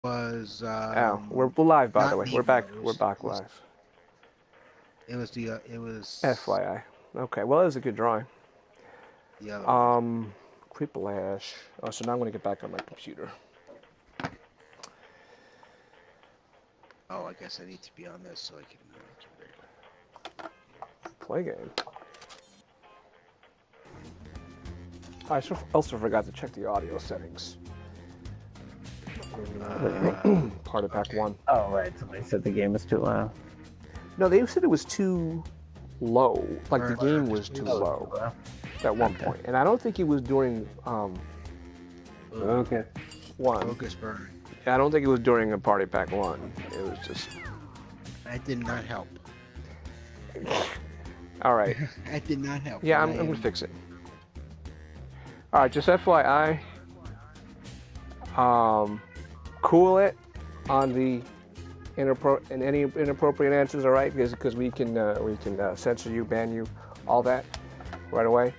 was Oh, we're live, by the not way. We're Nemo. back. We're back live. It was FYI. Okay, well, it was a good drawing. the other one. Quiplash. Oh, so now I'm going to get back on my computer. Oh, I guess I need to be on this so I can. Play game. I also forgot to check the audio settings. Part of pack one. Oh, right. Somebody said the game was too loud. No, they said it was too low. Like the game was too Oh, low at one point. And I don't think it was during Okay. one. Focus burn. I don't think it was during a party pack one. It was just. That did not help. All right. That did not help. Yeah, I'm gonna fix it. All right, just FYI. Cool it on the any inappropriate answers. All right, because we can censor you, ban you, all that right away.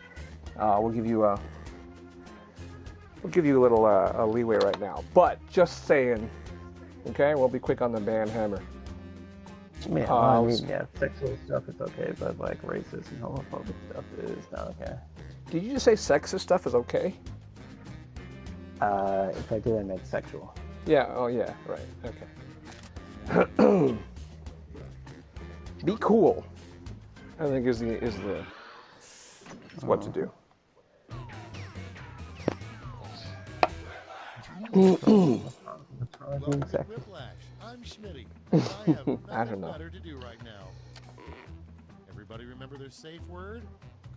We'll give you a little leeway right now. But just saying, okay, we'll be quick on the ban hammer. Yeah, I mean, yeah, sexual stuff is okay, but like racist and homophobic stuff is not okay. Did you just say sexist stuff is okay? If I did, I meant sexual. Yeah. Oh, yeah. Right. Okay. Be cool. I think is what to do. What's wrong with being sexist? Whiplash. I'm Schmitty. I have I don't nothing know. better to do right now. Everybody remember their safe word?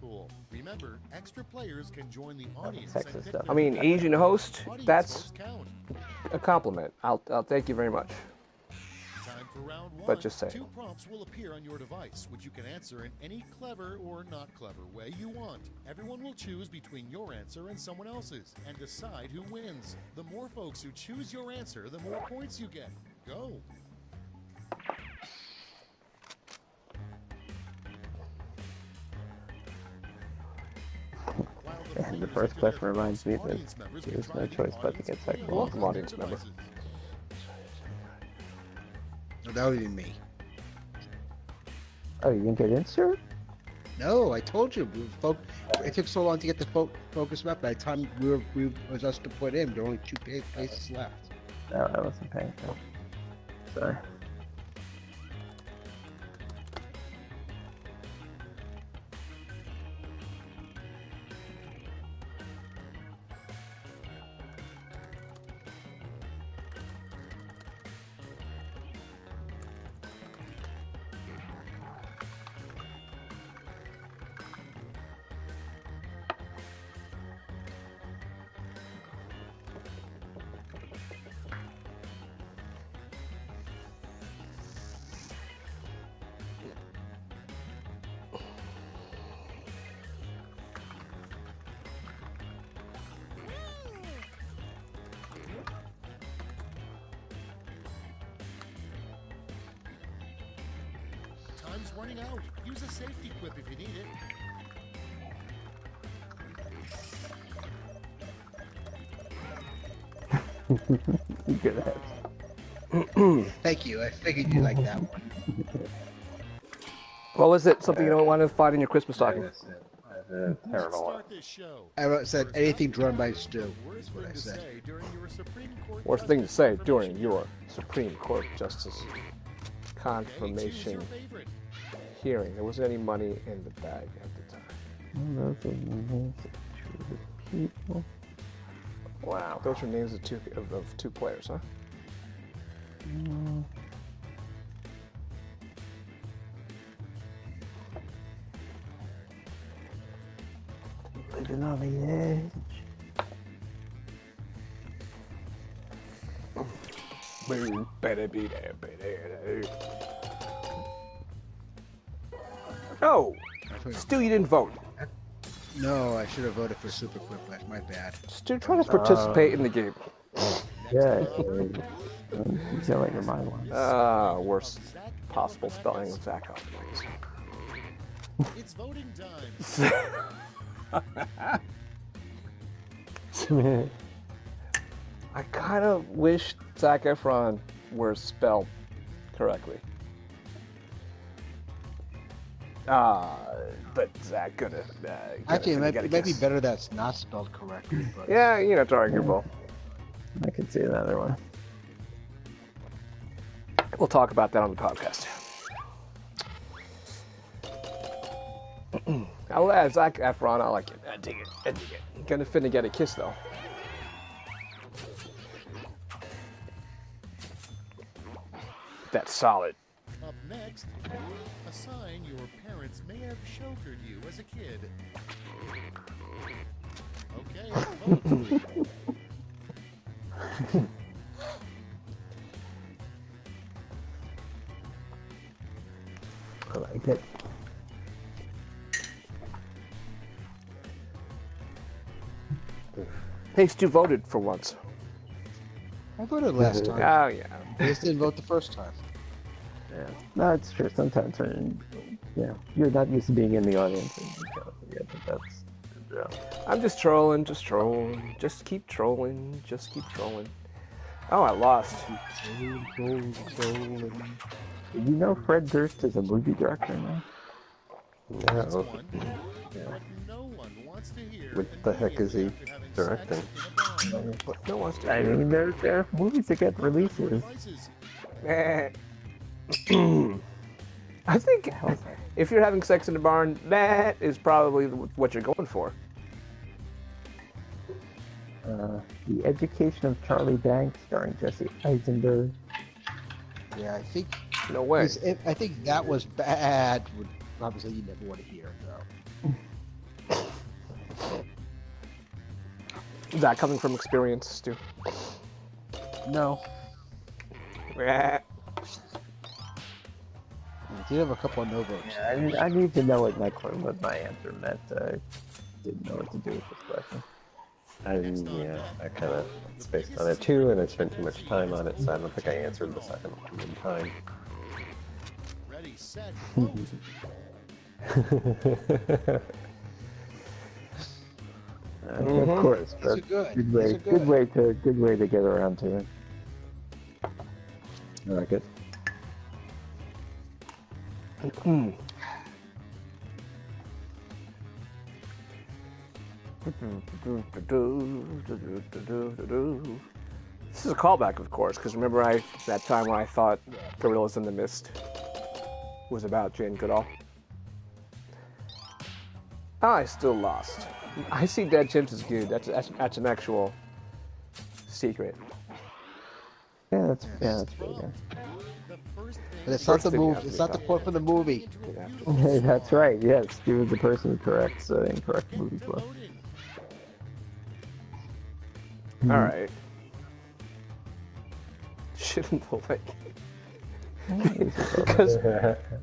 Cool. Remember, extra players can join the audience. Sexist and pick stuff. their I mean, Asian host. audience That's votes count. a compliment. I'll thank you very much. Time for round one. But just say. 2 prompts will appear on your device, which you can answer in any clever or not clever way you want. Everyone will choose between your answer and someone else's and decide who wins. The more folks who choose your answer, the more points you get. Go. And the first question reminds me that there's no choice but to get sexual. Welcome, audience member. No, that would be me. Oh, you didn't get insert? No, I told you. It took so long to get the focus map. By the time we was us to put in, there were only 2 places left. No, I wasn't paying attention. Sorry. Time's running out. Use a safety quip if you need it. Good ahead. Thank you. I figured you like that one. Well, is it something you don't want to find in your Christmas stocking? Let's Terrible. start this show. I said anything drawn by Stu. Worst That's what thing I to said. say during your Supreme Court Worst thing to justice say during confirmation your Supreme Court Justice hearing. Okay, choose confirmation your favorite. hearing. There wasn't any money in the bag at the time. People. Wow. Those are names of two players, huh? Living on the edge. Oh, Stu, you didn't vote. No, I should have voted for Super Whiplash. My bad. Stu, try to participate in the game. Yeah. You sound like your mind wants. Worst possible spelling of Zach. It's voting time. I kind of wish Zac Efron were spelled correctly. But Zach could have. Actually, it might be better that it's not spelled correctly. But yeah, you know, it's arguable. I could see another one. We'll talk about that on the podcast. I'll add Zac Efron. I like it. I dig it. I dig it. Gonna finna get a kiss though. That's solid. Up next, a sign your parents may have sheltered you as a kid. Okay, vote. I like it. Hey, Stu voted for once. I voted last time. Oh yeah. I just didn't vote the first time. Yeah. No, it's true. Sometimes when you're not used to being in the audience, and you kind of forget that that's the job. I'm just trolling. Just keep trolling. Just keep trolling. Oh, I lost. Did you know Fred Durst is a movie director now? Next No. one, what no one wants to hear. What the heck is he directing? What? No one's I mean, there are movies that get releases. I think if you're having sex in the barn, that is probably what you're going for. The Education of Charlie Banks, starring Jesse Eisenberg. Yeah, I think. No way. I think that was bad. Obviously, you never want to hear though. Is that coming from experience, Stu? No. Yeah. You did have a couple of no votes. Yeah, I need to know what my answer meant. I didn't know what to do with this question. I kind of spaced on it too, and I spent too much time on it, so I don't think I answered the second one in time. Ready, set, vote. Of course, These are but good. good way to get around to it. I like it. This is a callback, of course, because remember that time when I thought Gorillas in the Mist was about Jane Goodall? I still lost. I see Dead Chimps as good. That's an actual secret. Yeah, that's pretty good. But it's not the thing you movie. have to It's be not the quote from the movie. Yeah. That's right. Yes, he was the person who corrects incorrect movie quote. All right. Shouldn't like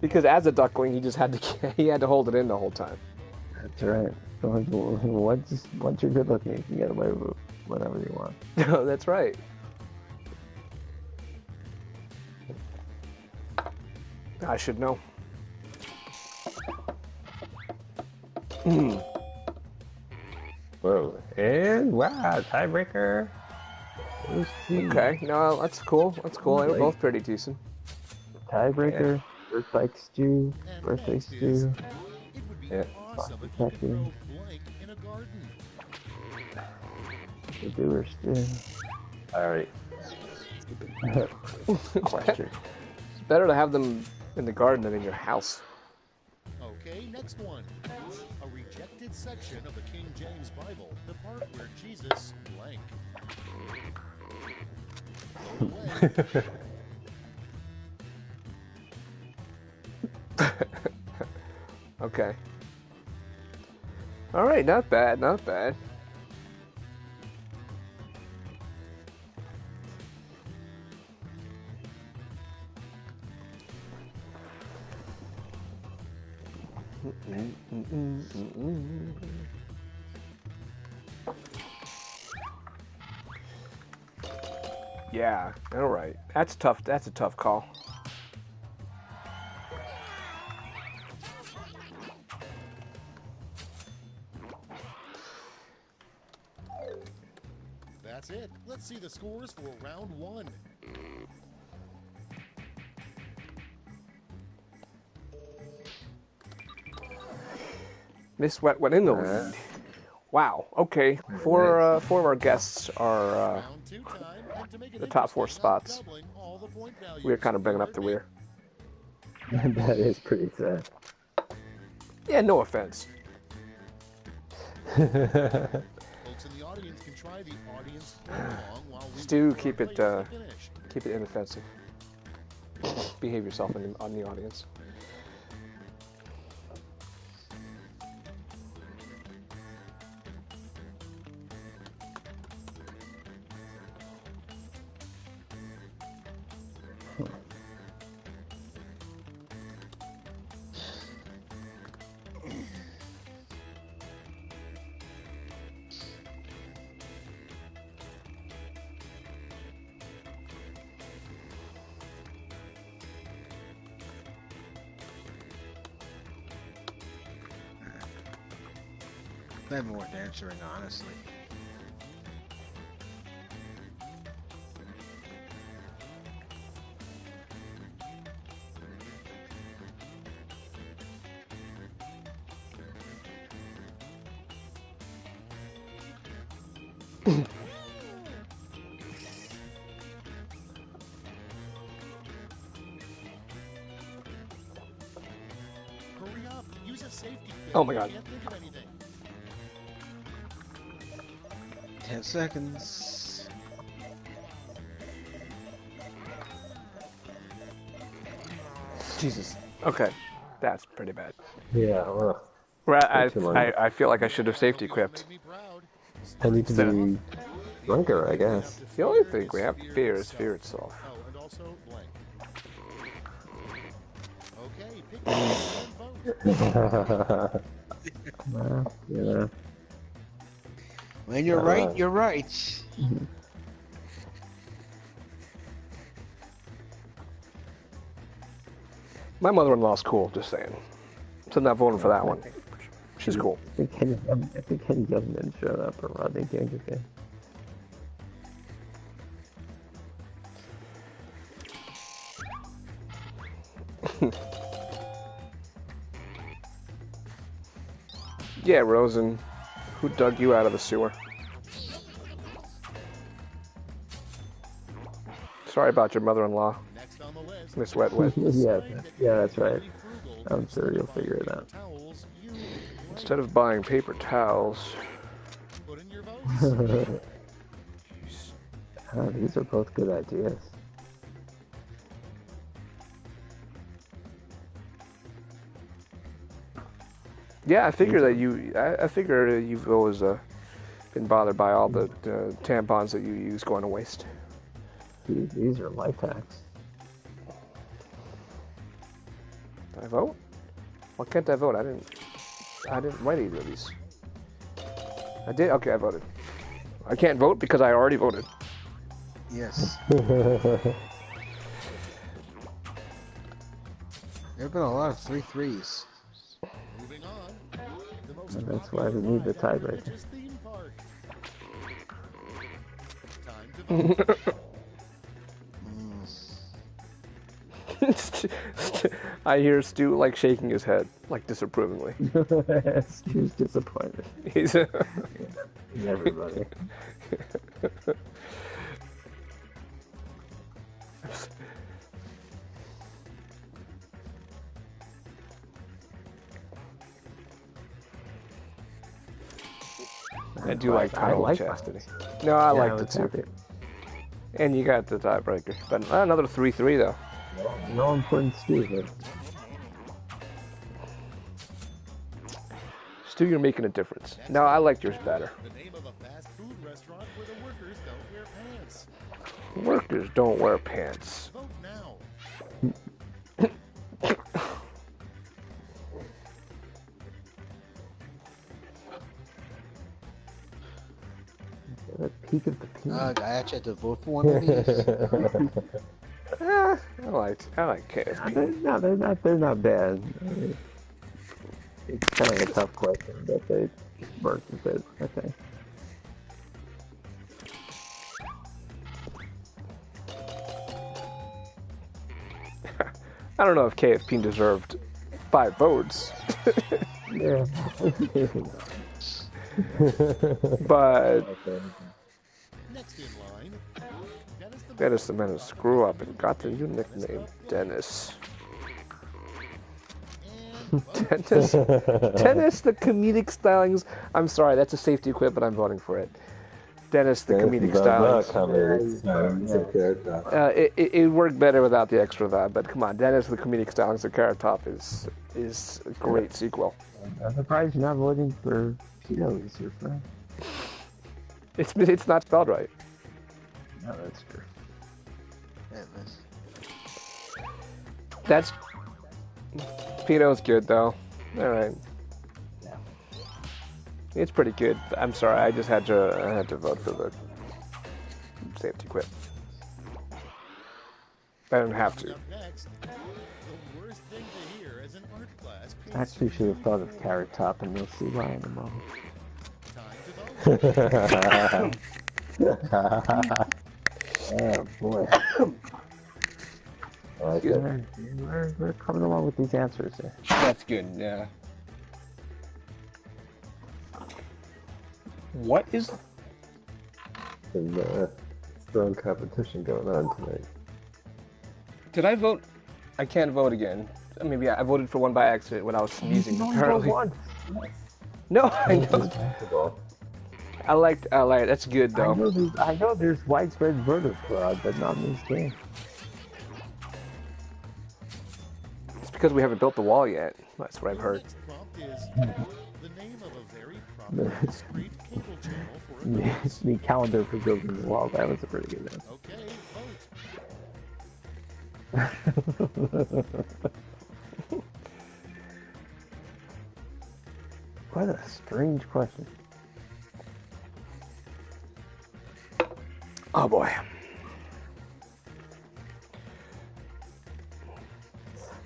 because as a duckling he just had to hold it in the whole time. That's right. Once you're good looking, you can get away with whatever you want. No, that's right. I should know. Whoa. And wow, tiebreaker. Okay, no, that's cool. That's cool. They were both pretty decent. Tiebreaker, First Like Stew, Birthday Stew. It would be Yeah. awesome if you could throw blank in a garden. The Doer Stew. Alright. Question. It's better to have them in the garden than in your house. Okay, next one. A rejected section of the King James Bible, the part where Jesus blank. Vote away. Okay. All right, not bad, not bad. Yeah, all right. That's tough. That's a tough call. That's it. Let's see the scores for round 1. Miss Wet went in the lead. Wow. Okay. Four of our guests are Round 2 time, and to make it the top 4 interesting, I'm spots. doubling all the point values. We're kind of bringing You up the heard me. rear. That is pretty sad. Yeah, no offense. Folks in the audience can try the audience play along while we Stu, wait for keep our it players to finish. keep it inoffensive. Behave yourself on the audience. Not even worth answering, honestly. Hurry up. Use a safety pin. Oh my God. I can't think of anything. 10 seconds. Jesus. Okay. That's pretty bad. Yeah, well, I, too long. I feel like I should have safety equipped. Made me proud. I need to Instead of- be drunker, I guess. The only thing we have to fear is fear itself. Oh, and also blank. Okay, pick your vote. Well, you know. When you're right, you're right. My mother-in-law's cool, just saying. So I'm not voting for that one. She's cool. I think Ken Youngman showed up for Rodney Dangerfield. Yeah, Rosen. Who dug you out of the sewer? Sorry about your mother-in-law, Next on the list. Miss Wetwood. Yeah, that's right. I'm sure you'll figure it out. Towels, you Instead of buying paper towels, put in your votes. These are both good ideas. yeah, I figure that I figure you've always been bothered by all the tampons that you use going to waste. These are life hacks. Did I vote? Why can't I vote? I didn't write either of these. I did. Okay, I voted. I can't vote because I already voted. Yes. There have been a lot of 3-3s. Moving on. The most And that's why popular we need the ride at tiebreaker. Religious theme park. Time to vote. I hear Stu like shaking his head, like disapprovingly. Stu's disappointed. He's Everybody. I do like I Kyle like Chastity. No, I liked it was too. happy. And you got the tiebreaker. But another 3-3 though. No important Stu here. Stu, you're making a difference. No, I liked yours better. The name of a fast food restaurant where the workers don't wear pants. Workers don't wear pants. Vote now. The peak of the peak. I actually had to vote for one of these. I like KFC. They're not bad. I mean, it's kind of a tough question, but they work a bit, I think. I don't know if KFP deserved 5 votes, Yeah. but Next in line, Dennis the Menace screw up and got the new nickname, Dennis. Dennis, Dennis the comedic stylings. I'm sorry, that's a safety quip, but I'm voting for it. Dennis the comedic stylings. It worked better without the extra that, but come on, Dennis the comedic stylings of Carrot Top is a great sequel. I'm surprised you're not voting for Tito, is your friend. It's not spelled right. No, that's true. That's Pino's good though. All right. Yeah. It's pretty good. I'm sorry, I had to vote for the safety quip. I don't have to. up next, the worst thing to hear as an art class. Actually, should have thought of Carrot Top, and you'll see why in a moment. Time to vote. Oh boy. We're coming along with these answers here. That's good. Yeah. What is? Some strong competition going on tonight. Did I vote? I can't vote again. Maybe I voted for one by accident when I was sneezing. Apparently. No, I know. I like. That's good though. I know there's widespread voter fraud, but not in this game. It's because we haven't built the wall yet. That's what I've heard. Next prompt is the name of a very prominent discrete cable channel for adults. The calendar for building the wall, that was a pretty good answer. Okay, vote. What a strange question. Oh boy.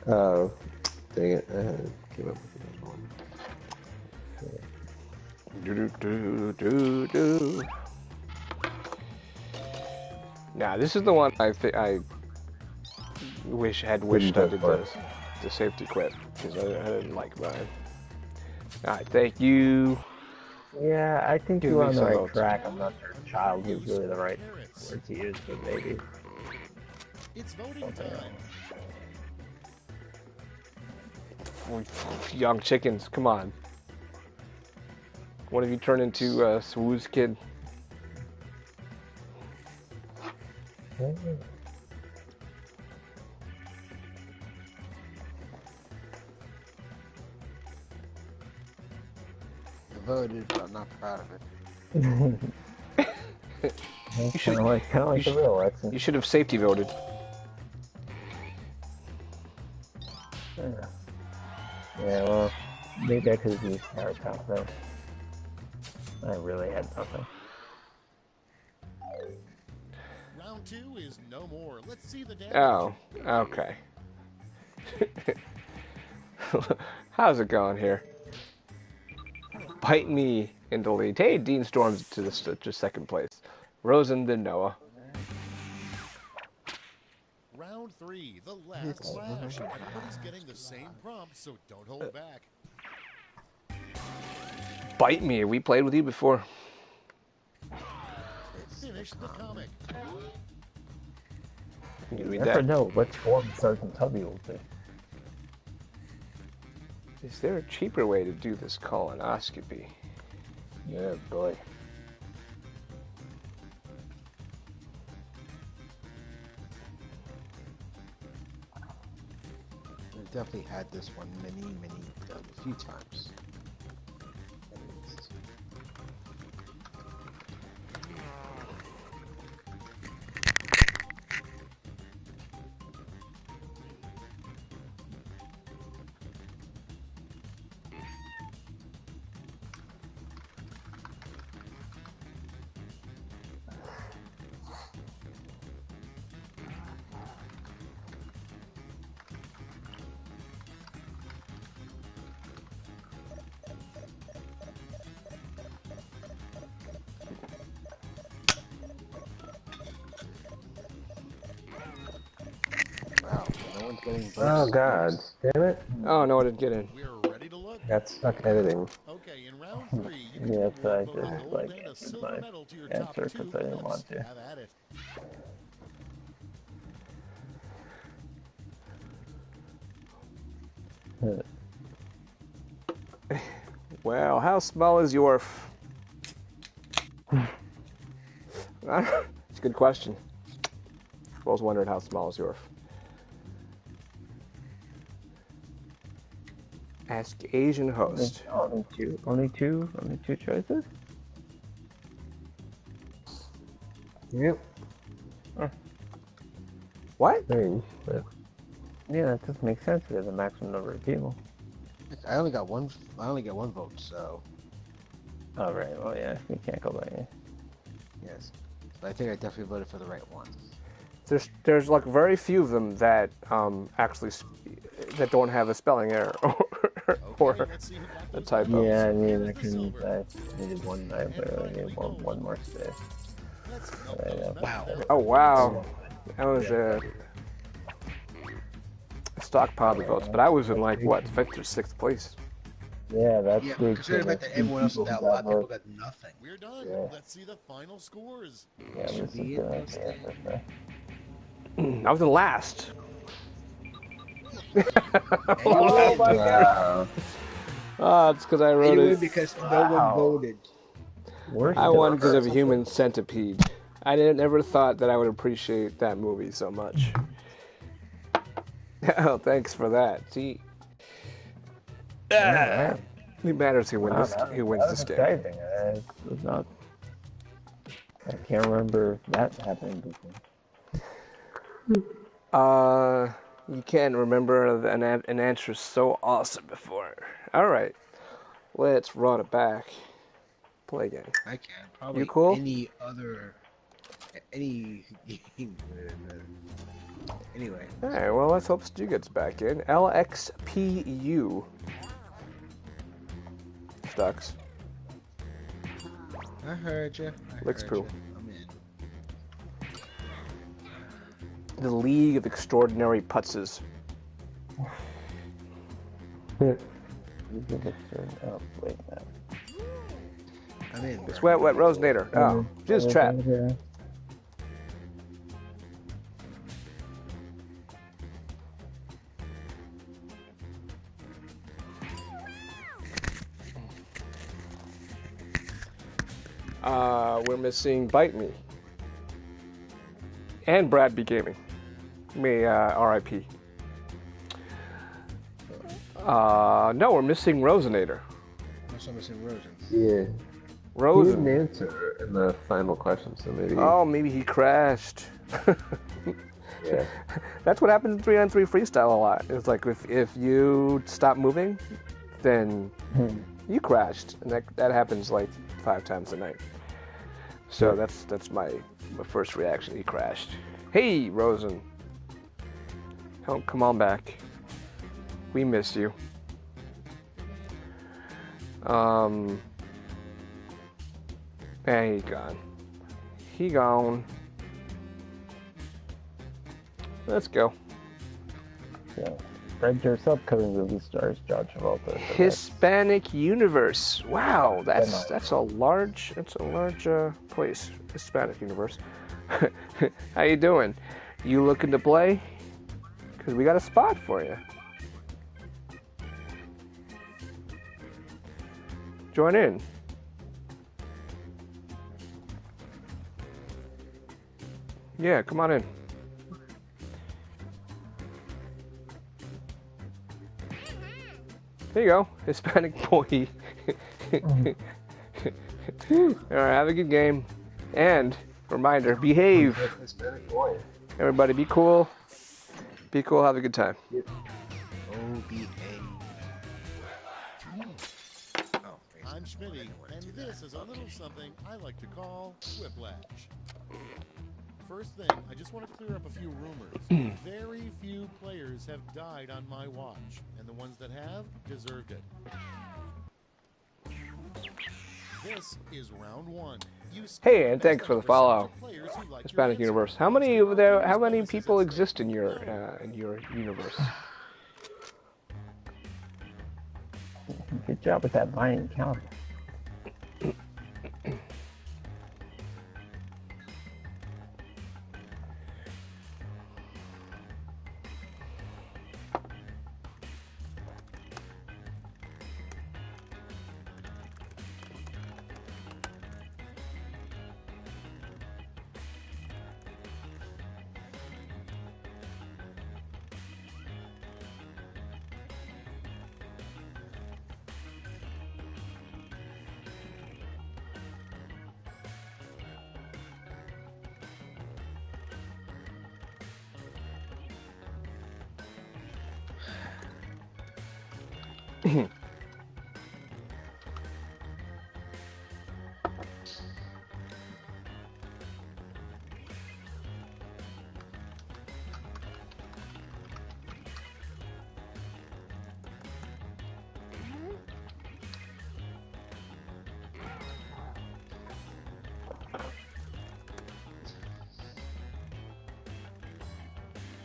Oh, dang it. I came up with another one. Nah, this is the one I wished I did the safety quip because I didn't like mine. Alright, thank you. Yeah, I think Give you're me on the some right votes. track. I'm not sure child is really the right word to use, but maybe. It's voting time. Young chickens, come on. What have you turned into, Swoo's kid? I voted, but I'm not proud of it. You should, Kind of like the real election. you should have safety voted. Yeah, well, maybe I could have used Carrot Top though. I really had nothing. Round 2 is no more. Let's see the damage. Oh, okay. How's it going here? Bite me in the lead. Hey, Dean storms to second place. Rosen then Noah. Round 3, the last clash. Everybody's getting the same prompt, so don't hold back. Bite me. We played with you before. Finish the comic. Can you You read never that? know which form Sergeant Tubby will be. Is there a cheaper way to do this colonoscopy? Yeah, boy. I've definitely had this one a few times. one's getting votes. Oh God, damn it! Oh no, I didn't get in. We're ready to look. Got stuck editing. Okay, in round 3, you can Yeah, so I award both a just gold like and a answered silver my medal to your answer top 2 because I didn't clips. want to. Have at it. Well, how small is your? It's a good question. I was wondering how small is yours. Ask Asian host. Only two choices. Yep. What? Strange, but Yeah, that doesn't make sense. We have the maximum number of people. I only got one vote, so Oh right. Well, yeah, we can't go by it. yes. But I think I definitely voted for the right one. There's like very few of them that actually that don't have a spelling error or Let's see who got a those typo. votes. Yeah, I mean, Here's I the can. silver. I needed one. I literally need one more space. Let's Yeah, melt those medals Wow. down. Oh wow, that was a stockpile of votes, but I was in like what 5th or 6th place. Yeah, that's Yeah, big. considering that everyone else is out, a lot of people got nothing. We're done. Yeah. Let's see the final scores. Yeah, this Be is interesting. I was in last. Oh my wow. Ah, it's because I You wrote win it. because no one voted. I won because of Human Centipede. I never thought that I would appreciate that movie so much. Oh, thanks for that. See, Alright. it matters who wins this game. Exciting. It was not. I can't remember that happening before. You can't remember an answer so awesome before. All right, let's run it back. Play again. I can't. Probably You cool? any other. Any. Anyway. All right. Well, let's hope Stu gets back in. LXPU. Stux. I heard you. Looks cool. I'm in. The League of Extraordinary Putzes. Oh, wait, no. I'm in. It's Wet Rosenator. Oh, just trap. Yeah. We're missing Bite Me. And Brad B. Gaming. May RIP. No, we're missing Rosenator. Also missing Rosen. Yeah. He Rosen. didn't answer in the final question, so maybe. Oh, maybe he crashed. Yeah. That's what happens in 3-on-3 freestyle a lot. It's like if you stop moving, then you crashed, and that happens like 5 times a night. So that's my first reaction. He crashed. Hey, Rosen. Oh, come on back. We miss you. And he's gone. He gone. Let's go. Yeah. Spread yourself covering movie stars, John Travolta. Hispanic Universe. Wow, that's a large place. Hispanic Universe. How you doing? You looking to play? Because we got a spot for you. Join in. Yeah, come on in. There you go, Hispanic boy. All right, have a good game. And reminder, behave. Hispanic boy. Everybody, be cool. Be cool. Have a good time. Oh, behave. Oh, I'm Schmitty, and this is a little something I like to call whiplash. First thing, I just want to clear up a few rumors. Very few players have died on my watch, and the ones that have deserved it. This is round one. Hey, and thanks for the follow, Hispanic Universe. How many people exist in your universe? Good job with that mining counter.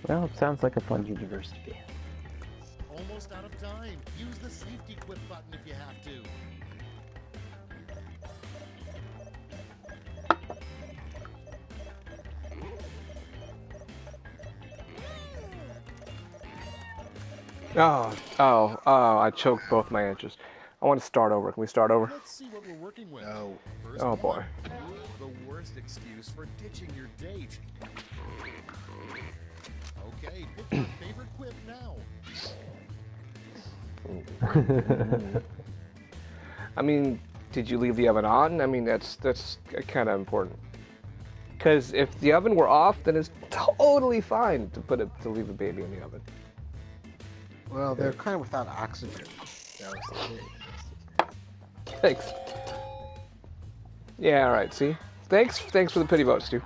Well, it sounds like a fun universe to be. Almost out of time. Use the safety quit button if you have to. I choked both my answers. I want to start over. Can we start over? Let's see what we're working with. No. First Oh boy. one, the worst excuse for ditching your date. Okay, pick your favorite quip now. I mean, did you leave the oven on? I mean, that's kind of important. Because if the oven were off, then it's totally fine to leave the baby in the oven. Well, they're kind of without oxygen. That was the thing. Thanks. Yeah, all right. See, thanks for the pity vote, Stu.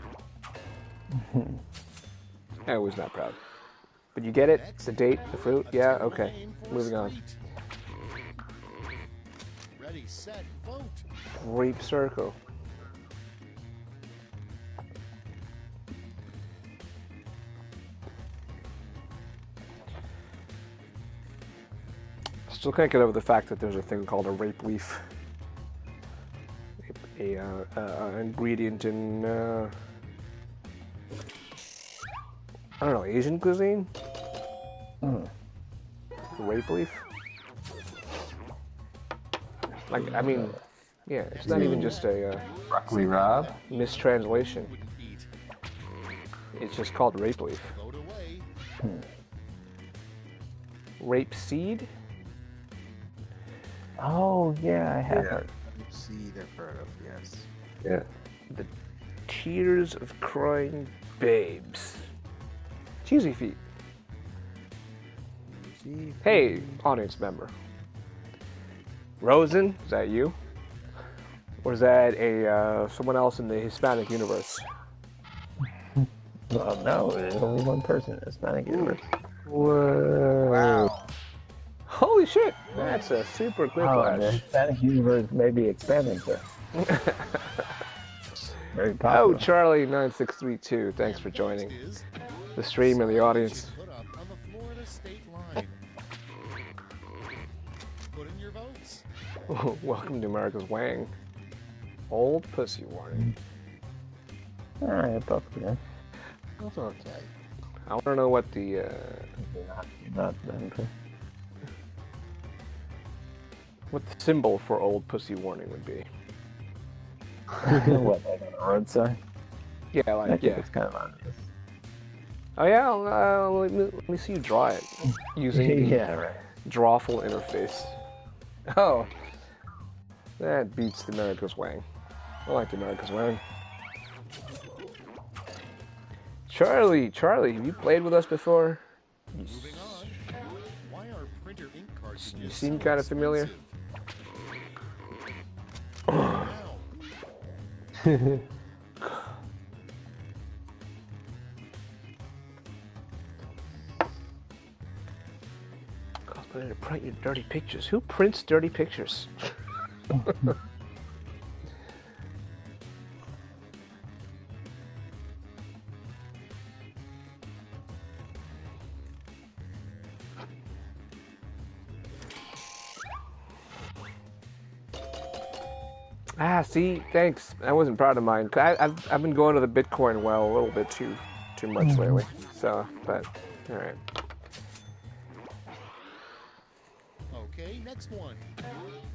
I was not proud. But you get it? The date, the fruit? Yeah, okay. Moving on. Ready, set, vote. Grape circle. Still can't get over the fact that there's a thing called a rape leaf. A ingredient in I don't know, Asian cuisine? Rape leaf? Like, I mean, yeah, it's not even just a Broccoli Rob? mistranslation. It's just called rape leaf. Vote away. Rape seed? Oh, yeah, I have Yeah. heard. See, they've heard of, yes. Yeah. The tears of crying babes. Cheesy feet. See, Hey, audience member. Rosen, is that you? Or is that someone else in the Hispanic universe? Well, no, there's only one person in the Hispanic universe. Whoa. Wow. Holy shit, that's a super quick Oh, the flash. Hispanic universe may be expanding, sir. Very Oh, popular. Charlie9632, thanks for joining the stream and the audience. Put up on the Florida state line. Put in your votes. Welcome to America's Wang. Old pussy warning. Alright, both good. That's okay. I want to know what the You're not okay. what the symbol for old pussy warning would be. What, like on a road sign? Yeah, I like think yeah. it's kind of obvious. Oh yeah, let me see you draw it using the Yeah, right. drawful interface. Oh, that beats the America's Wang. I like the America's Wang. Charlie, have you played with us before? Moving on. Why are printer ink cartridges You seem so kind of familiar. expensive? Now, Cosplayer to print your dirty pictures. Who prints dirty pictures? Ah, see, thanks. That wasn't proud of mine. I've been going to the Bitcoin well a little bit too much lately. So, but all right. Okay, next one.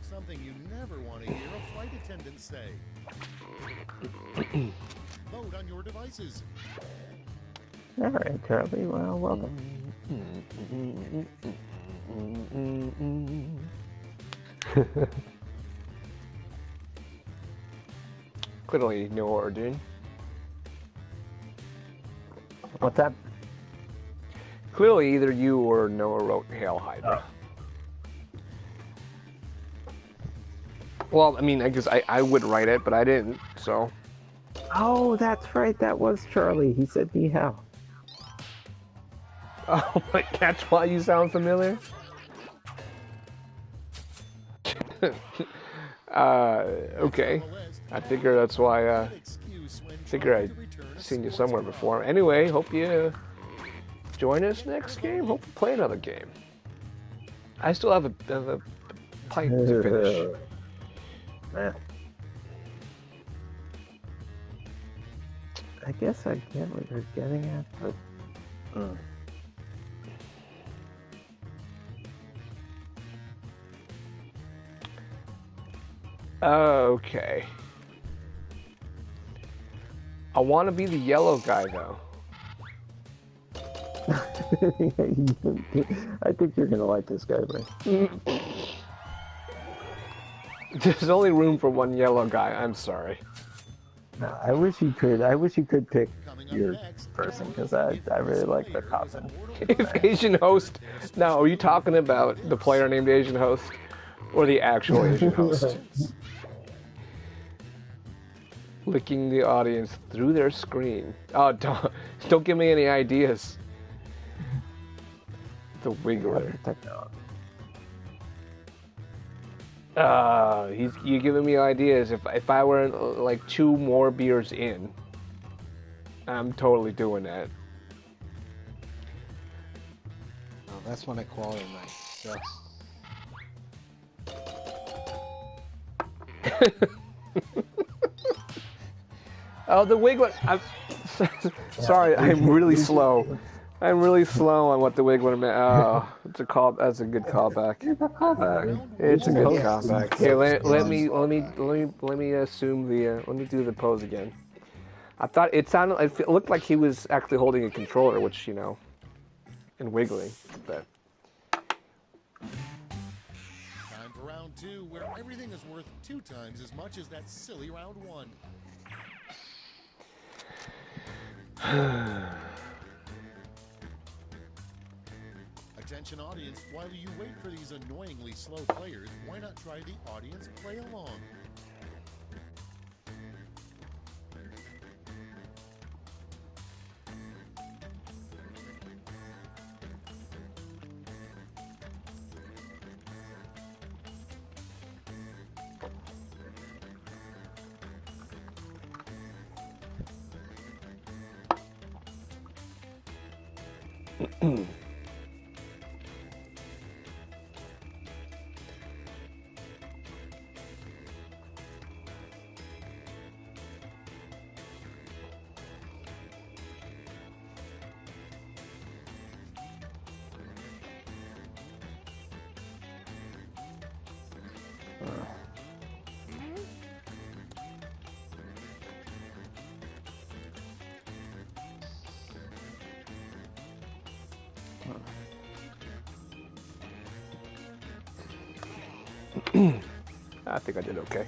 Something you never want to hear a flight attendant say. Vote on your devices. All right, Charlie. Well, welcome. Clearly, no origin. What's that? Clearly, either you or Noah wrote Hail Hydra. Well, I mean, I guess I would write it, but I didn't, so. Oh, that's right. That was Charlie. He said ni hao. Oh, but that's why you sound familiar? Okay. I figure that's why, I seen you somewhere before. Anyway, hope you join us next game. Hope you play another game. I still have a pint to finish. Man. I guess I get what you're getting at, but... Okay. I want to be the yellow guy, though. I think you're gonna like this guy, Ray. There's only room for one yellow guy. I'm sorry. No, I wish you could pick your person because I really like the coffin. If Asian host. Now, are you talking about the player named Asian host or the actual Asian host? Licking the audience through their screen. Oh, don't give me any ideas. The Wiggler. You're giving me ideas. If I were like 2 more beers in, I'm totally doing that. Oh, that's when I call it nice. Oh, the Wiggler. Sorry, I'm really slow. I'm really slow on what the Wiggler meant. Oh, it's a call. That's a good callback. It's a callback. It's a good callback. Here, let me assume the. Let me do the pose again. I thought it sounded. It looked like he was actually holding a controller, which and wiggling. But. Time for round 2, where everything is worth 2 times as much as that silly round 1. Attention audience, while you wait for these annoyingly slow players, why not try the audience play along? I think I did okay.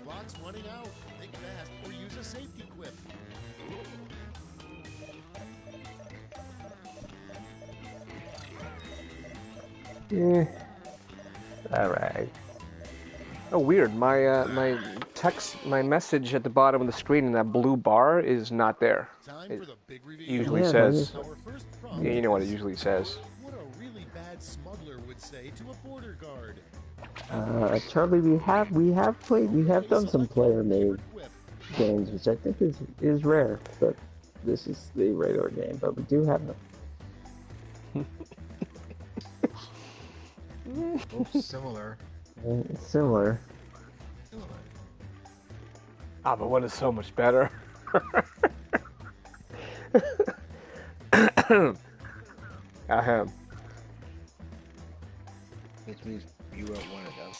Clock's running out. Think fast or use a safety quip. Yeah. All right. Oh, weird. My my message at the bottom of the screen in that blue bar is not there. Time for the big reveal. Usually Yeah, says. Our first prompt Yeah, you know what it is, usually says. what a really bad smuggler would say to a border guard. Charlie, we have done some player-made games, which I think is rare, but this is the regular game. But we do have them. Both similar. Similar. Ah, but one is so much better. Ahem. Which means you wrote one of them.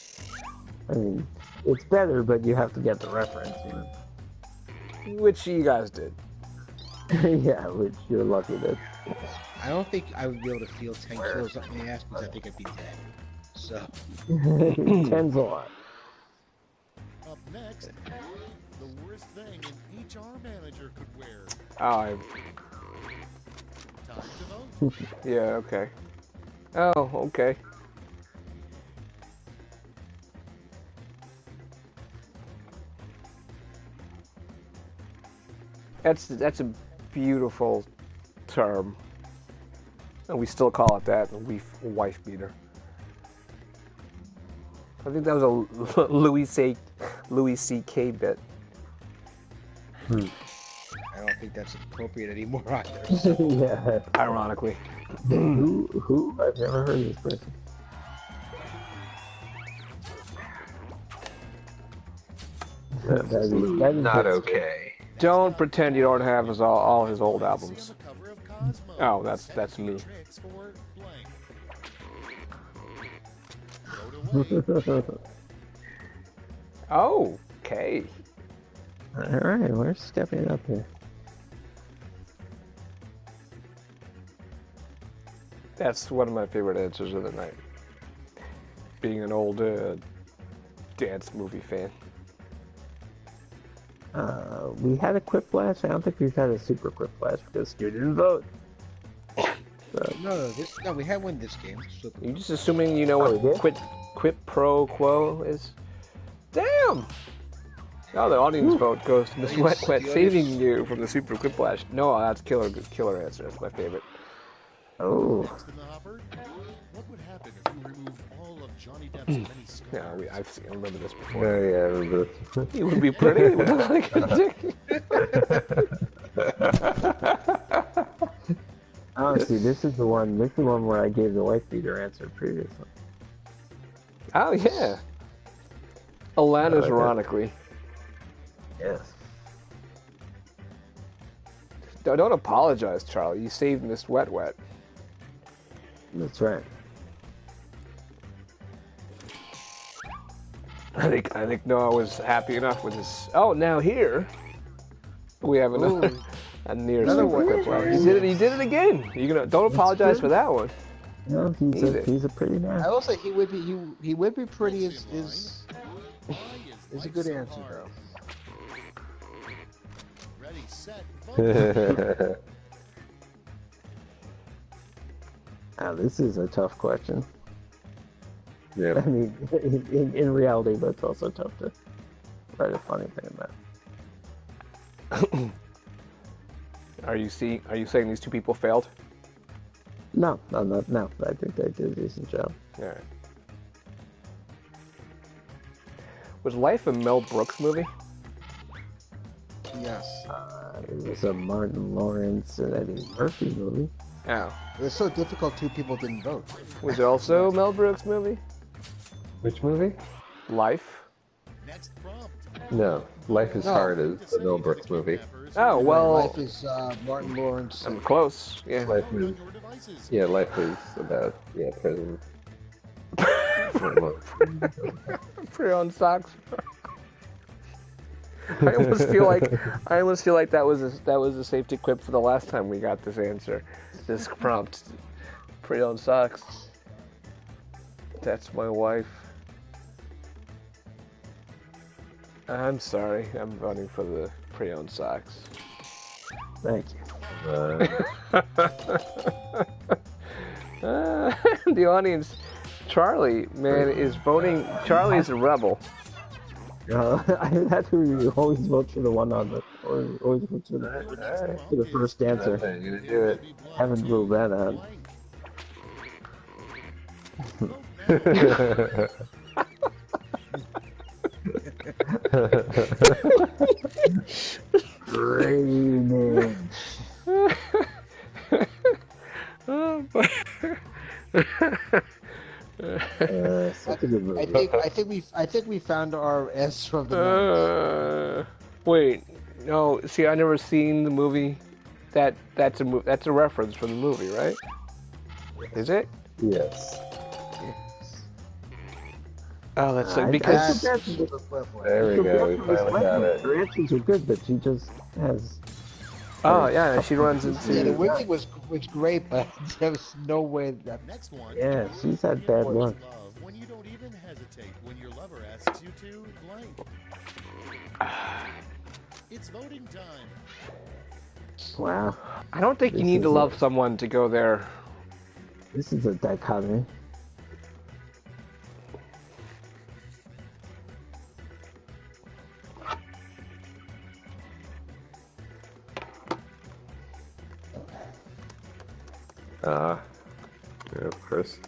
I mean, it's better, but you have to get the reference. Which you guys did. Yeah, which you're lucky that. I don't think I would be able to feel 10 kilos up my ass because I think I'd be dead. So. 10's a lot. Up next, the worst thing an HR manager could wear. Oh, Time to vote. yeah, okay. Oh, okay. That's a beautiful term, and we still call it that. Wife beater. I think that was a Louis C.K. bit. I don't think that's appropriate anymore either. So. Yeah. Ironically. Who? I've never heard of this person. That is Not okay. Don't pretend you don't have all his old albums. Oh, that's me. Oh, okay. Alright, we're stepping it up here. That's one of my favorite answers of the night. Being an old dance movie fan. We had a Quip Blast. I don't think we've had a Super Quip Blast because you didn't vote. No, we had one this game. So. You're just assuming you know we what did? quid pro quo is? Damn! Oh, the audience vote goes to Miss Wet Wet, saving you from the Super Quip Blast. No, that's killer answer. That's my favorite. Oh. Next in the hopper, what would happen if you removed all of Johnny Depp's many scars? Yeah, I remember this before. Oh, yeah, I remember. He would be pretty. He would look like a dick. Honestly, this is the one where I gave the wife beater answer previously. Oh yeah. Alana's ironically. Yes. Don't apologize, Charlie. You saved Miss Wet Wet. That's right. I think Noah was happy enough with his. Oh, now here we have another a near Another Super one. Quip Blast. He did it again. You gonna don't apologize true. for that one. No, he's a pretty man. I will say he would be pretty is Why a good answer though. Ready, set, vote. Now, this is a tough question. Yeah. I mean, in reality, but it's also tough to write a funny thing about. Are you saying these two people failed? No. I think they did a decent job. All right. Was Life a Mel Brooks movie? Yes. It was a Martin Lawrence and Eddie Murphy movie. Oh. It was so difficult 2 people didn't vote. Was it also a Mel Brooks movie? Which movie? Life. Next prompt. No. Life is Hard is the Mel Brooks movie. Oh well. Life is Martin Lawrence. I'm close. Yeah. Life is, Life is about prison. Pre-owned socks. I almost feel like that was a safety quip for the last time we got this answer. This prompt. Pre-owned socks. That's my wife. I'm sorry. I'm voting for the pre-owned socks. Thank you. The audience, Charlie, man, is voting. Charlie's a rebel. That's who you always vote for the one on the, or always vote for the first answer. I'm gonna do it. Haven't ruled that out. Drainage. That's a good movie. I think we found our answer of the night. Wait, no. See, I never seen the movie. That's a reference from the movie, right? Is it? Yes. Oh, that's because. There we go. We finally got it. Her answers are good, but she just has. Oh yeah, she runs into. Yeah, the winging was great, but there was no way that. Next one. Yeah, she's had bad luck. Love when you don't even hesitate when your lover asks you to blank. It's voting time. Wow. I don't think you This need to is love someone to go there. This is a dichotomy. Yeah, of course.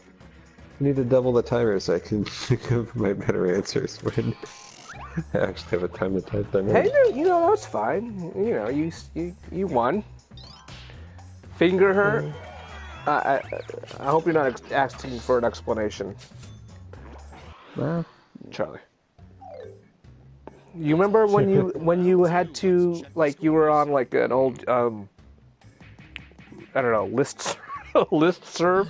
I need to double the timer so I can think of my better answers when I actually have a time to type them in. Hey, you know that's fine. You know, you won. Finger her. I hope you're not asking for an explanation, Well, Charlie. You remember when you had to, like, you were on like an old I don't know, list serve,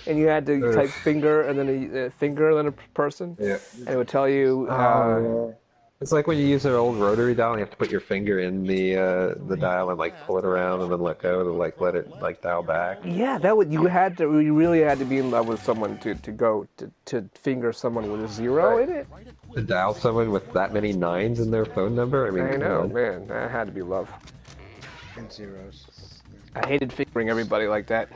and you had to type finger and then a finger and then a person, Yeah. and it would tell you. It's like when you use an old rotary dial, you have to put your finger in the dial and like pull it around and then let go to like let it like dial back. Yeah, you really had to be in love with someone to finger someone with a zero in it. To dial someone with that many nines in their phone number? I mean, I come know, on. man, that had to be love. And zeros. I hated fingering everybody like that.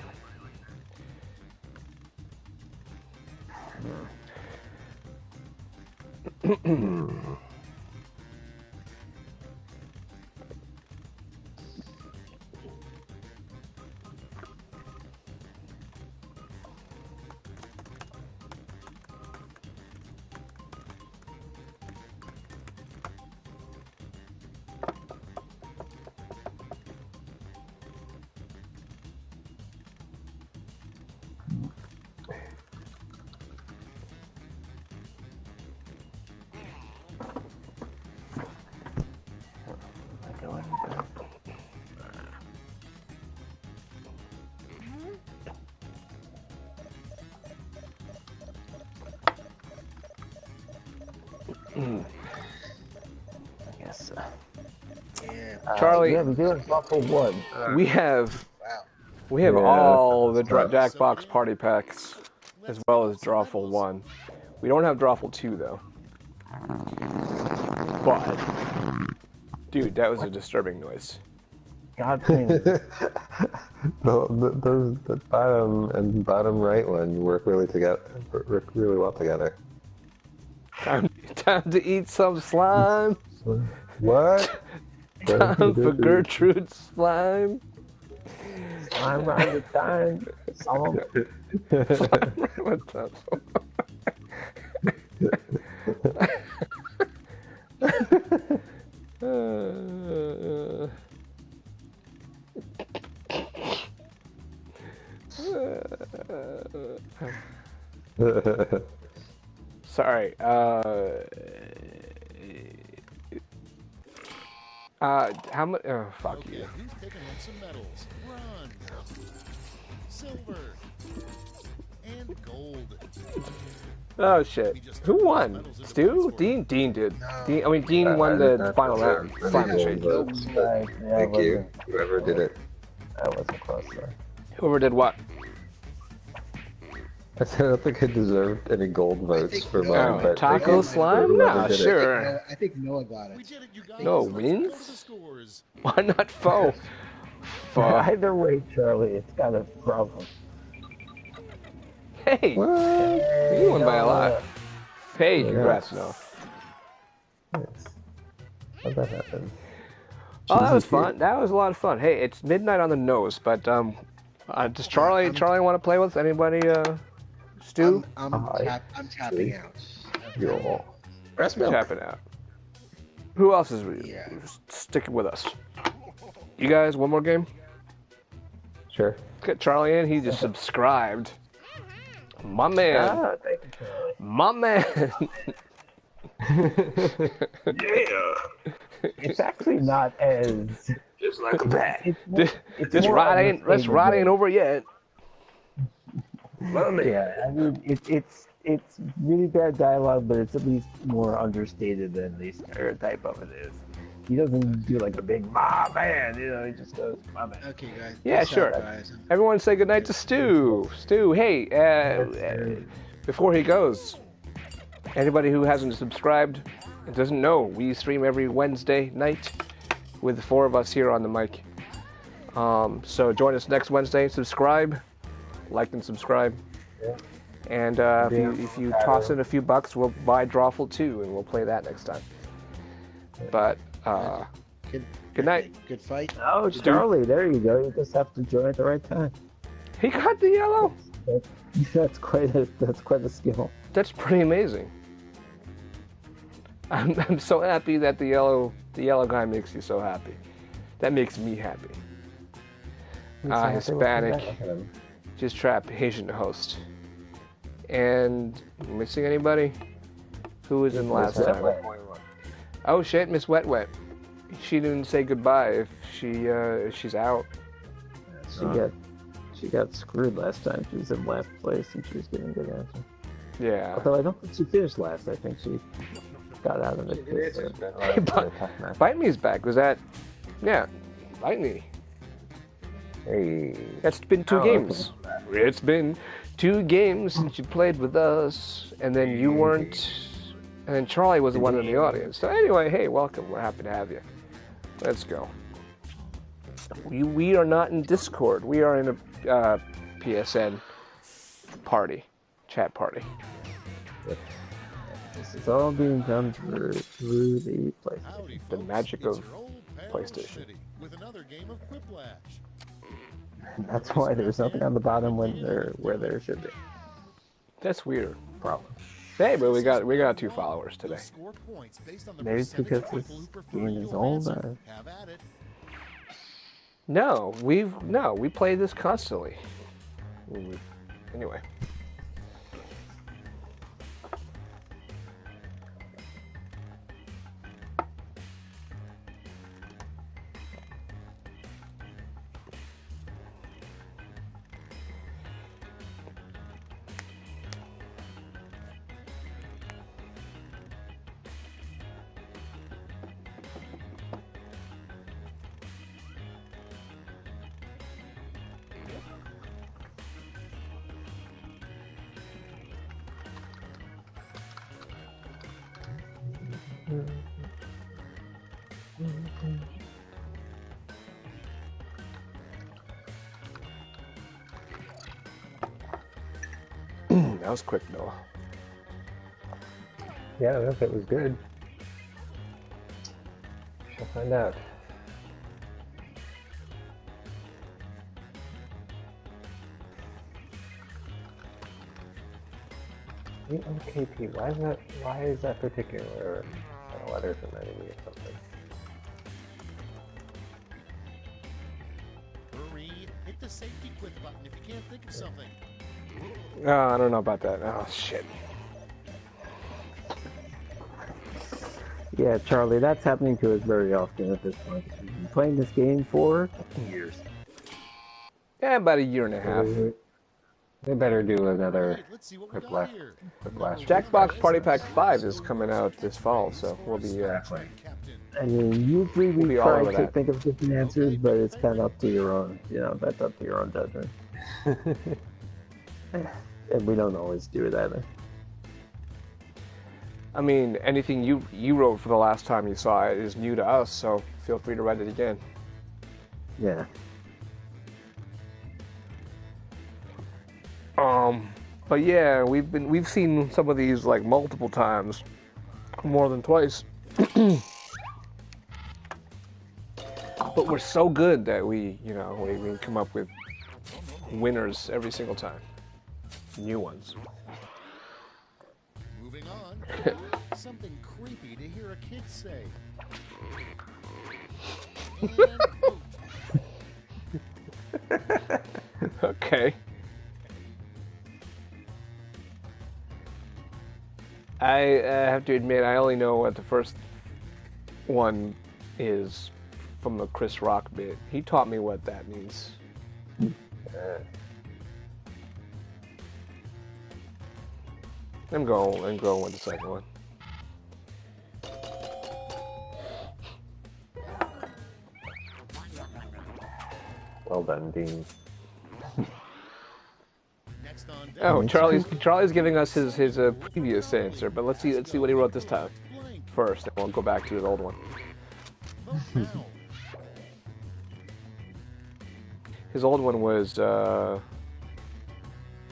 I guess. Charlie, Yeah, we do have Buffalo One. we have Yeah, all the that's Jackbox party packs, as well as Drawful 1. We don't have Drawful 2 though. But, dude, that was a disturbing noise. God damn it. The bottom and bottom right one work really well together. Time to eat some slime. What? Time for Gertrude's slime. I'm around the time. What's up? Sorry. How much? Oh, fuck Okay, you. who's picking up some medals? Bronze, silver, and gold. Oh shit. Who won? Stu? Dean? Dean did. No. Dean won I did the not final deserve round. any Final gold change. votes, but Yeah, thank you, whoever did it. That wasn't close there. Whoever did what? I said I don't think I deserved any gold votes for mine, Oh, but taco thank you slime? for whoever No, did it. sure. I think Noah got We it. did it, you guys. No Let's go to wins? the scores. Why not foe? Fuck. Either way, Charlie, it's got a problem. Hey! What? You won by a lot. Hey, congrats, no. Yes. How'd that happen? Oh, that was Cheesy fun. That was a lot of fun. Hey, it's midnight on the nose, but does Charlie want to play with anybody? Stu? I'm Hi. tapping out. Yo. Breast milk. Tapping out. Who else is Yeah. sticking with us? You guys, one more game? Sure. Get Charlie in. He just subscribed. My man. Ah, thank you, Charlie. My man. Yeah. It's actually not as Just like a bat. This more ride ain't understated over yet. Yeah, I mean it's really bad dialogue, but it's at least more understated than the stereotype of it is. He doesn't do like a big "ma man," he just goes "ma man." Okay, guys. Yeah, Peace sure. out, guys. Everyone say goodnight to Stu. Stu, hey, before he goes, anybody who hasn't subscribed and doesn't know, we stream every Wednesday night with the 4 of us here on the mic. So join us next Wednesday. Subscribe, like and subscribe. Yeah. And if you toss in a few bucks, we'll buy Drawful 2 and we'll play that next time. But good night. Good fight. Oh, Charlie, there you go. You just have to join at the right time. He got the yellow. That's quite a skill. That's pretty amazing. I'm so happy that the yellow guy makes you so happy. That makes me happy. Hispanic, just trap Asian host. And missing anybody? Who was in last time? Oh shit, Miss Wet Wet. She didn't say goodbye. If she's out. She got screwed last time. She was in last place and she was getting a good answer. Yeah. Although I don't think she finished last. I think she got out of it. Bite Me's back. Was that? Yeah, Bite Me. Hey. That's been 2 games. It's been 2 games since you played with us, and then you weren't, and then Charlie was the one in the audience. So anyway, hey, welcome. We're happy to have you. Let's go. We are not in Discord. We are in a PSN party, chat party. This is all being done through the place. The magic of PlayStation. With another game of Quiplash. That's why there's nothing on the bottom where there should be. That's weird. Problem. Hey, but we got 2 followers today. Maybe it's because this game is old. No, we play this constantly. Anyway. That was quick, Noah. Yeah, I don't know if it was good. Shall find out. OKP, why is that particular letter reminding me of something? Hurry, hit the safety quit button if you can't think of something. Oh, I don't know about that. Oh, shit. Yeah, Charlie, that's happening to us very often at this point. We've been playing this game for years. Yeah, about 1.5 years. They better do another Let's see what we got Quiplash. here. Jackbox Party Pack 5 is coming out this fall, so we'll be... Captain. I mean, usually We'll we be all try over to that. think of different answers, but it's kind of up to your own, that's up to your own judgment. And we don't always do it either. I mean, anything you wrote for the last time you saw it is new to us, so feel free to write it again. Yeah. But yeah, we've seen some of these like multiple times, more than twice. But we're so good that we come up with winners every single time. New ones. Moving on. Something creepy to hear a kid say. And Okay. I have to admit, I only know what the first one is from the Chris Rock bit. He taught me what that means. I'm going with the second one. Well done, Dean. Next on deck, Oh, Charlie's giving us his previous answer, but let's see what he wrote this time blank. first, and we'll go back to his old one. Vote now. His old one was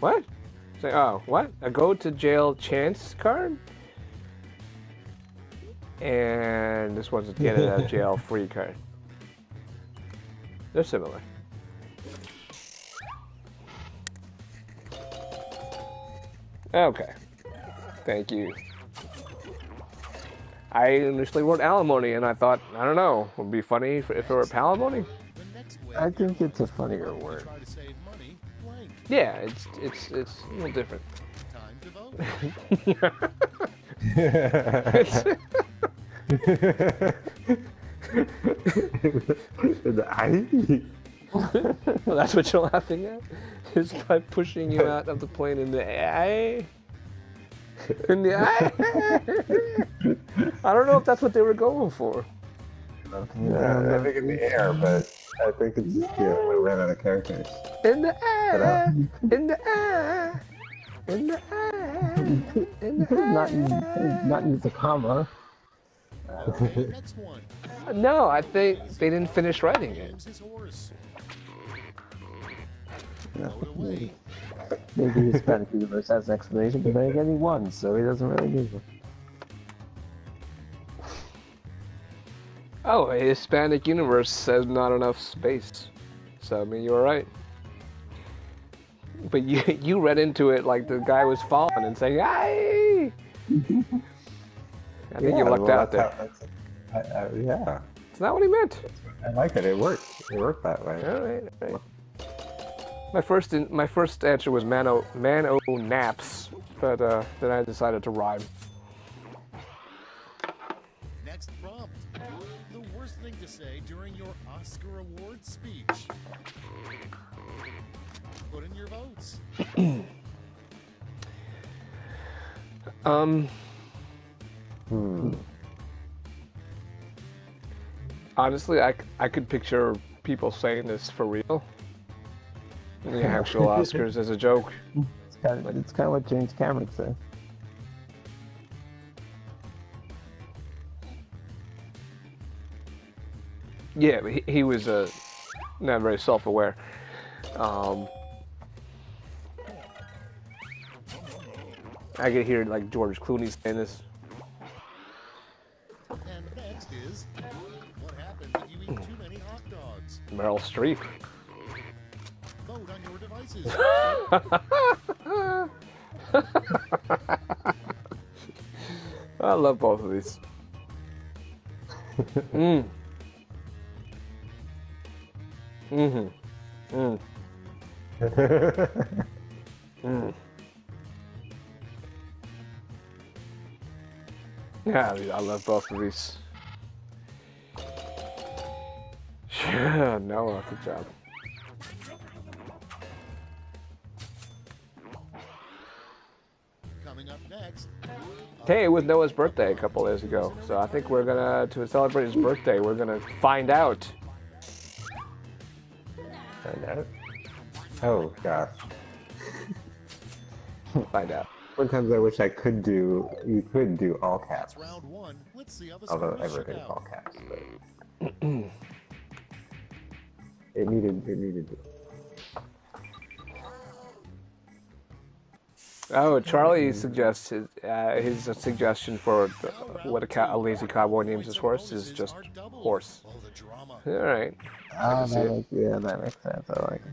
what? Say, oh, what? A go to jail chance card? And this one's a get out of jail free card. They're similar. Okay. Thank you. I initially wrote alimony, and I thought, I don't know, it would be funny if it were palimony. The next wave, I think it's a funnier word. try to save money. Blank. Yeah, it's a little different. Time to vote. Well, that's what you're laughing at? Is by pushing you out of the plane in the eye? In the eye? I don't know if that's what they were going for. I think in the air, but I think it's we ran out of characters. In the eye! In the eye! In the eye! In the eye! Not use a comma. Okay, next one. No, I think they didn't finish writing it. Names his horse. Vote away. Maybe Hispanic universe has an explanation, but then again he won, so he doesn't really need one. Oh, a Hispanic universe says not enough space. So, I mean, you were right. But you read into it like the guy was falling and saying, "Aye!" I think you lucked out there. Yeah. It's not what he meant. I like it. It worked. It worked that way. All right. My first answer was man-o naps, but then I decided to rhyme. Next prompt. The worst thing to say during your Oscar Awards speech. Put in your votes. Honestly, I could picture people saying this for real. The actual Oscars as a joke. It's kind of what James Cameron said. Yeah, but he was not very self-aware. I could hear like George Clooney saying this. And next is, what happens if you eat too many hot dogs? Meryl Streep. Vote on your devices. I love both of these. Mm. Mm-hmm. Mm. Mm. Yeah, I love both of these. Yeah, Noah, good job. Coming up next. Hey, it was Noah's birthday a couple days ago, so I think we're gonna, to celebrate his birthday, we're gonna find out. Find out? Oh, gosh. Find out. Sometimes I wish you could do all caps. That's round one. Let's see how the Although scores shook everything's all out. caps, but it needed. Oh, Charlie suggests his suggestion for what a lazy cowboy names his horse is just horse. Oh, the drama. All right. That makes sense. I like it.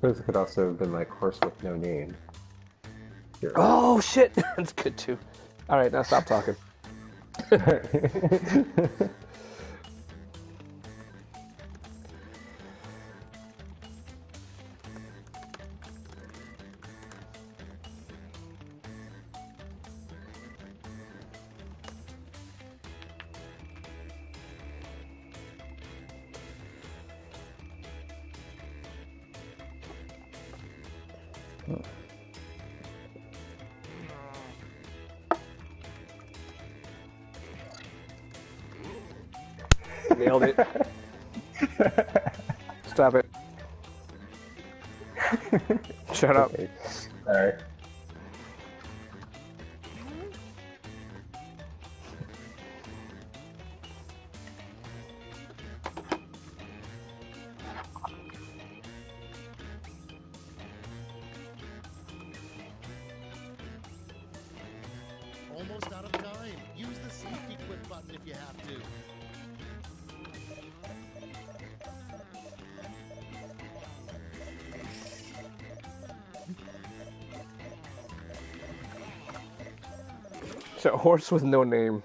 This could also have been like horse with no name. Here. Oh shit, that's good too. All right, now stop talking. Nailed it. Stop it. Shut up. Okay. All right. Almost out of time. Use the safety quit button if you have to. So, horse with no name.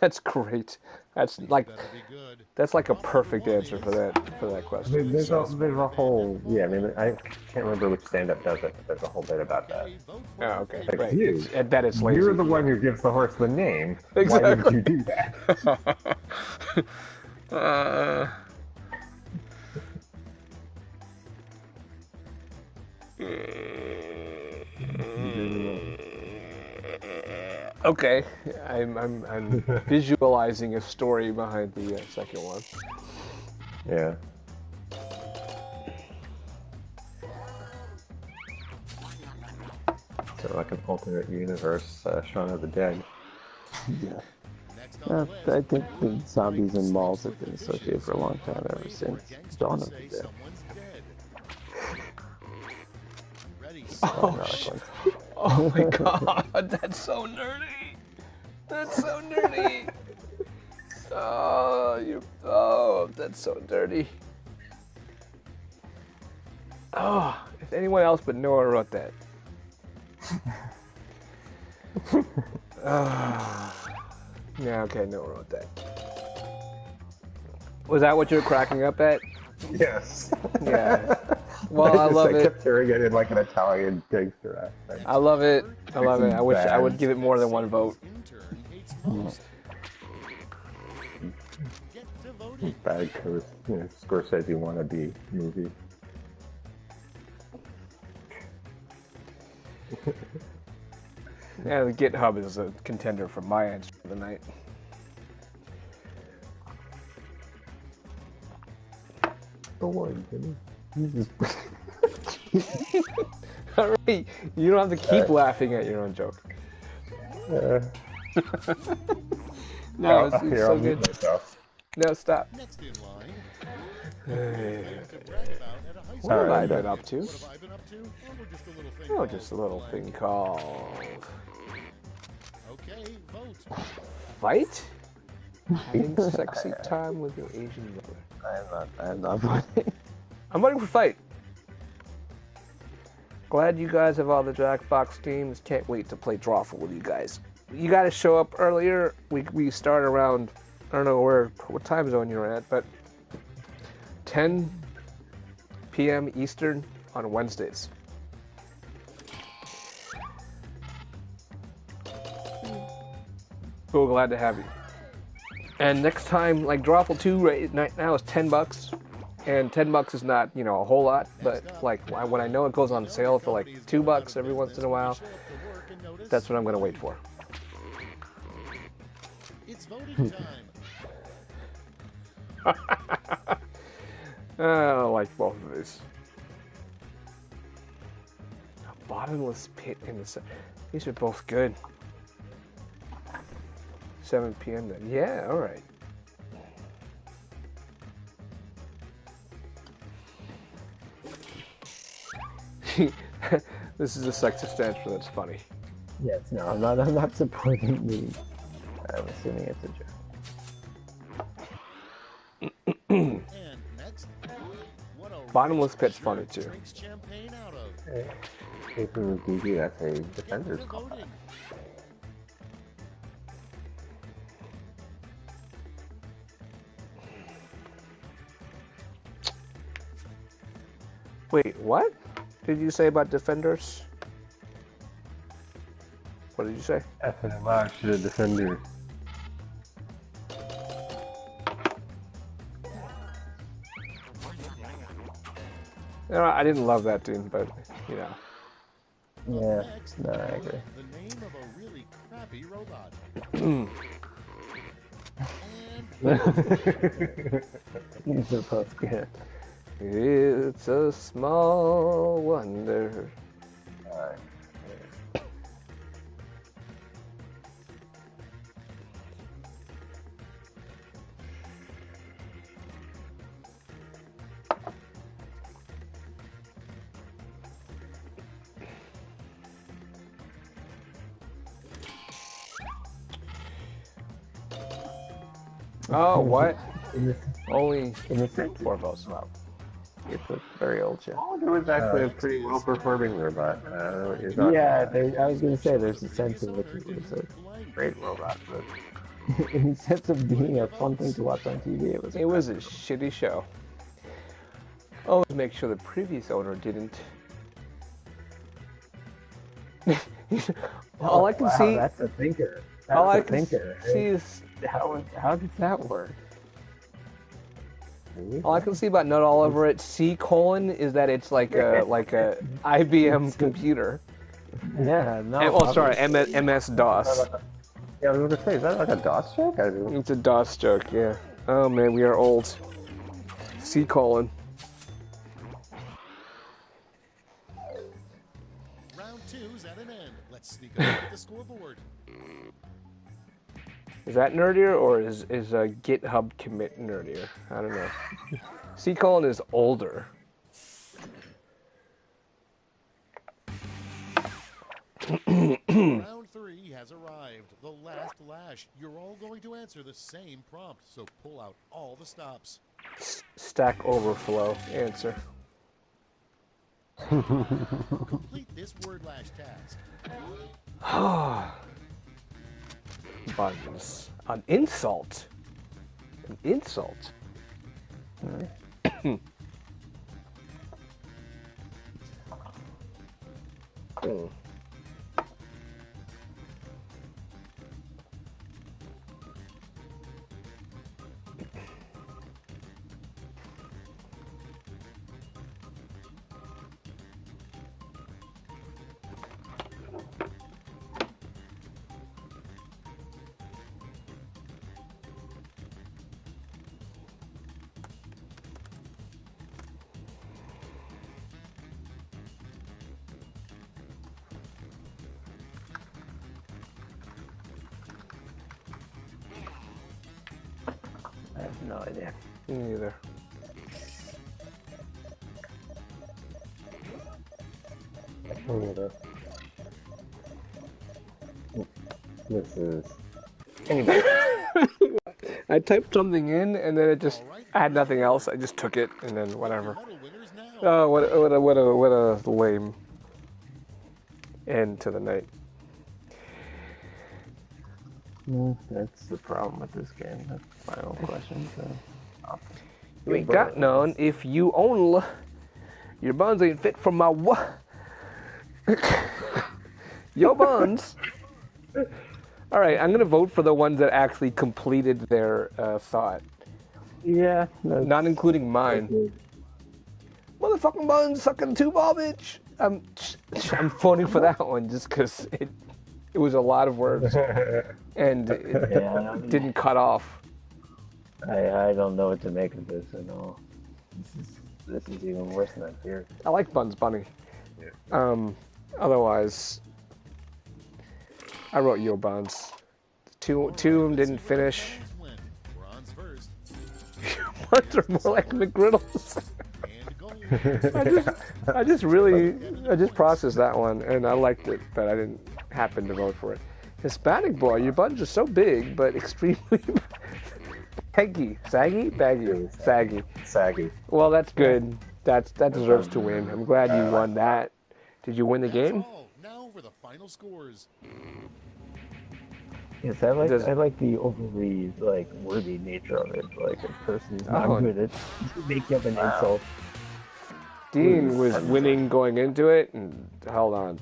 That's great. That's like Better be good. that's like a perfect answer for that question. There's a whole, yeah, I mean, I can't remember which stand-up does it, but there's a whole bit about that. Okay, vote for Oh, your okay. favorite. Right. you. That it's lazy. You're the one who gives the horse the name. Why Exactly. would you do that? Okay, I'm visualizing a story behind the second one. Yeah. So like an alternate universe, Shaun of the Dead. Yeah. Next on the list, I think the who zombies brings and malls six have been dishes associated for a long time, ever or a since gangster Dawn to of the say Dead. someone's dead. Ready, Oh, shit. Oh my god, that's so nerdy. That's so nerdy. Oh, that's so dirty. Oh, if anyone else but Noah wrote that. Yeah, okay, Noah wrote that. Was that what you were cracking up at? Yes. Yeah. Well, I love I it. kept hearing it in like an Italian gangster accent. I love it. I love it. I wish I would Bad. give it more than one vote. intern hates most. Get to voting. Bad curse, Scorsese wannabe movie. Yeah, the GitHub is a contender for my answer for the night. The one, Jimmy. You just Alright, you don't have to keep laughing at your own joke. No, it's here, so I'll mute good. myself. No, stop. Next in line. What To brag about at a high school. have I Alright. been up to? What have I been up to? Oh, just a little thing. Oh, called just a little playing. thing called Okay, vote. fight. Having sexy time with your Asian brother. I'm not voting. I'm voting for fight. Glad you guys have all the Jackbox teams. Can't wait to play Drawful with you guys. You got to show up earlier. We start around, I don't know what time zone you're at, but 10 p.m. Eastern on Wednesdays. Cool, glad to have you. And next time, like Drawful 2 right now is $10. And $10 is not, a whole lot, but like when I know it goes on sale for like $2 every once in a while, that's what I'm gonna wait for. It's voting time. I like both of these. A bottomless pit in the sun. These are both good. 7 p.m. then. Yeah, all right. This is a sexist answer. That's funny. Yes, No, I'm not supporting the. I'm assuming it's a joke. And next, what a Bottomless rich pit's funny, shirt too. Drinks champagne out of. Jason Gucci, that's a Get defender's to call. voting. Wait, what did you say about defenders? What did you say? FNMR to the defender. No, I didn't love that tune, but you know. Yeah, Next, no, I agree. the name of a really crappy robot. And These are both good. It's a small wonder. Alright. Oh, what? In the, Only in the sense, 4 votes. Wow. it's a very old show. Oh, there was actually a pretty well-performing robot. I don't know what you're talking Yeah, about. I was gonna say there's a sense of it was a great robot, but in the sense of being a fun thing to watch on TV, it was. It was a shitty show. Always make sure the previous owner didn't. All I can wow, see. That's a thinker. All I That's a can thinker. see is. How does that work? All I can see about Nut all over it, C: is that it's like a IBM computer. Yeah, no. Oh, sorry, MS DOS. Yeah, I was gonna say, is that like a DOS joke? It's a DOS joke, yeah. Oh man, we are old. C: round 2's at an end. Let's sneak up at the scoreboard. Is that nerdier or is a GitHub commit nerdier? I don't know. C: is older. Round 3 has arrived. The last lash. You're all going to answer the same prompt, so pull out all the stops. Stack Overflow answer. Complete this word lash task. Buns. An insult. An insult. I have no idea. Me neither. This is... Anyway. I typed something in and then it just, I had nothing else. I just took it and then whatever. Medal winners now. Oh, what a lame end to the night. That's the problem with this game. That's the final question. So. You ain't got none if you own your buns ain't fit for my your buns. All right, I'm gonna vote for the ones that actually completed their thought, Yeah. not including mine. Motherfucking buns sucking two ball, bitch. I'm voting for that one just because it was a lot of words and it didn't cut off. I don't know what to make of this at all. This is even worse than I feared. I like Buns Bunny. Otherwise, I wrote Yo Buns. Two of them didn't finish. Bronze first. Buns are more like McGriddles. And gold. I just processed that one and I liked it, but I didn't happen to vote for it. Hispanic boy, your buns are so big, but extremely saggy. saggy. Well, that's good. That deserves to win. I'm glad you won that. Did you win the game? That's all. Now for the final scores. Yes, I like the overly worthy nature of it. Like a person who's not good at making up an insult. Dean was winning going into it, and held on.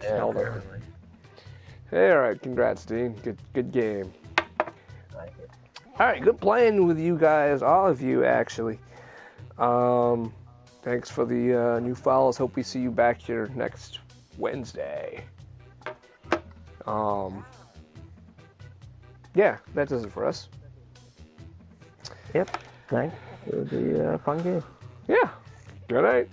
Hey, all right, congrats, Dean. Good game. All right, good playing with you guys, all of you actually. Thanks for the new follows. Hope we see you back here next Wednesday. Yeah, that does it for us. Yep. Thanks for the fun game. Yeah. Good night.